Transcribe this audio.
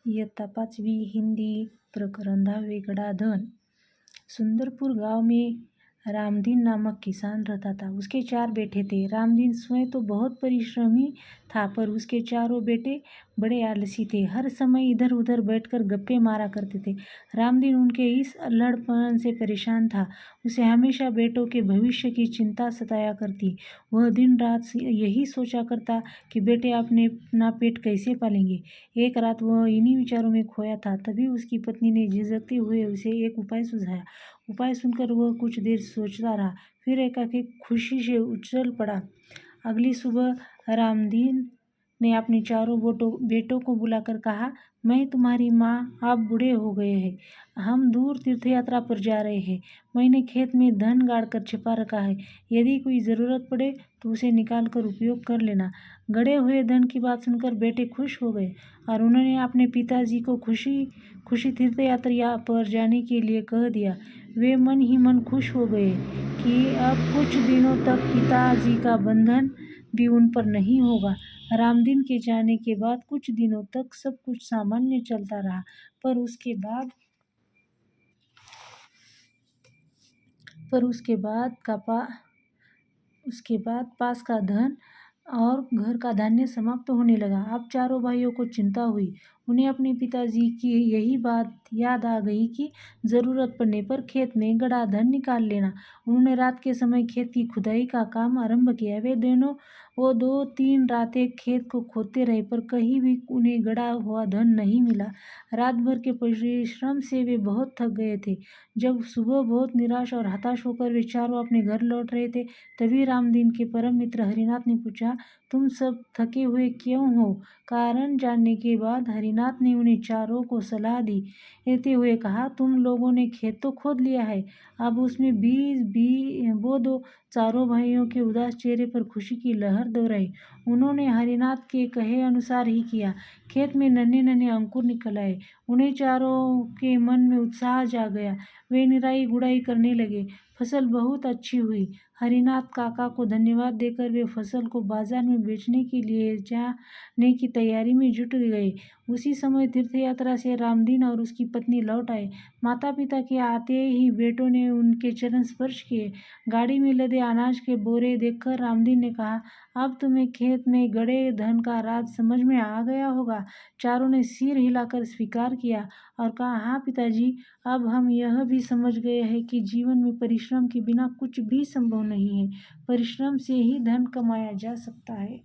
इयत्ता 5वी हिंदी प्रकरण 10वें गडाधन। सुंदरपुर गांव में रामदीन नामक किसान रहता था। उसके 4 बेटे थे। रामदीन स्वयं तो बहुत परिश्रमी था, पर उसके चारों बेटे बड़े आलसी थे। हर समय इधर उधर बैठकर गप्पे मारा करते थे। रामदीन उनके इस अल्हड़पन से परेशान था। उसे हमेशा बेटों के भविष्य की चिंता सताया करती। वह दिन रात यही सोचा करता कि बेटे अपना पेट कैसे पालेंगे। एक रात वह इन्हीं विचारों में खोया था। तभी उसकी पत्नी ने झिझकते हुए उसे एक उपाय सुझाया। उपाय सुनकर वह कुछ देर सोचता रहा, फिर एकाएक खुशी से उछल पड़ा। अगली सुबह रामदीन ने अपने चारों बेटों को बुलाकर कहा, मैं तुम्हारी माँ, आप बूढ़े हो गए हैं। हम दूर तीर्थ यात्रा पर जा रहे हैं। मैंने खेत में धन गाड़ कर छिपा रखा है। यदि कोई ज़रूरत पड़े तो उसे निकाल कर उपयोग कर लेना। गड़े हुए धन की बात सुनकर बेटे खुश हो गए और उन्होंने अपने पिताजी को खुशी तीर्थ यात्रा पर जाने के लिए कह दिया। वे मन ही मन खुश हो गए कि अब कुछ दिनों तक पिताजी का बंधन भी उन पर नहीं होगा। रामदीन के जाने के बाद कुछ दिनों तक सब कुछ सामान्य चलता रहा, पर उसके बाद पास का धन और घर का धान्य समाप्त होने लगा। अब चारों भाइयों को चिंता हुई। उन्हें अपने पिताजी की यही बात याद आ गई कि ज़रूरत पड़ने पर खेत में गड़ा धन निकाल लेना। उन्होंने रात के समय खेत की खुदाई का काम आरंभ किया। वो 2-3 रातें खेत को खोदते रहे, पर कहीं भी उन्हें गड़ा हुआ धन नहीं मिला। रात भर के परिश्रम से वे बहुत थक गए थे। जब सुबह बहुत निराश और हताश होकर वे चारों अपने घर लौट रहे थे, तभी रामदीन के परम मित्र हरिनाथ ने पूछा, तुम सब थके हुए क्यों हो? कारण जानने के बाद हरिनाथ ने उन्हें चारों को सलाह देते हुए कहा, तुम लोगों ने खेत तो खोद लिया है, अब उसमें बीज बो दो। चारों भाइयों के उदास चेहरे पर खुशी की लहर दोहराई। उन्होंने हरिनाथ के कहे अनुसार ही किया। खेत में नन्हे नन्हे अंकुर निकल आए। उन्हें चारों के मन में उत्साह जाग गया। वे निराई गुड़ाई करने लगे। फसल बहुत अच्छी हुई। हरिनाथ काका को धन्यवाद देकर वे फसल को बाजार में बेचने के लिए जाने की तैयारी में जुट गए। उसी समय तीर्थ यात्रा से रामदीन और उसकी पत्नी लौट आए। माता पिता के आते ही बेटों ने उनके चरण स्पर्श किए। गाड़ी में लदे अनाज के बोरे देखकर रामदीन ने कहा, अब तुम्हें खेत में गड़े धन का राज समझ में आ गया होगा। चारों ने सिर हिलाकर स्वीकार किया और कहा, हाँ पिताजी, अब हम यह भी समझ गए हैं कि जीवन में परिश्रम के बिना कुछ भी संभव नहीं है। परिश्रम से ही धन कमाया जा सकता है।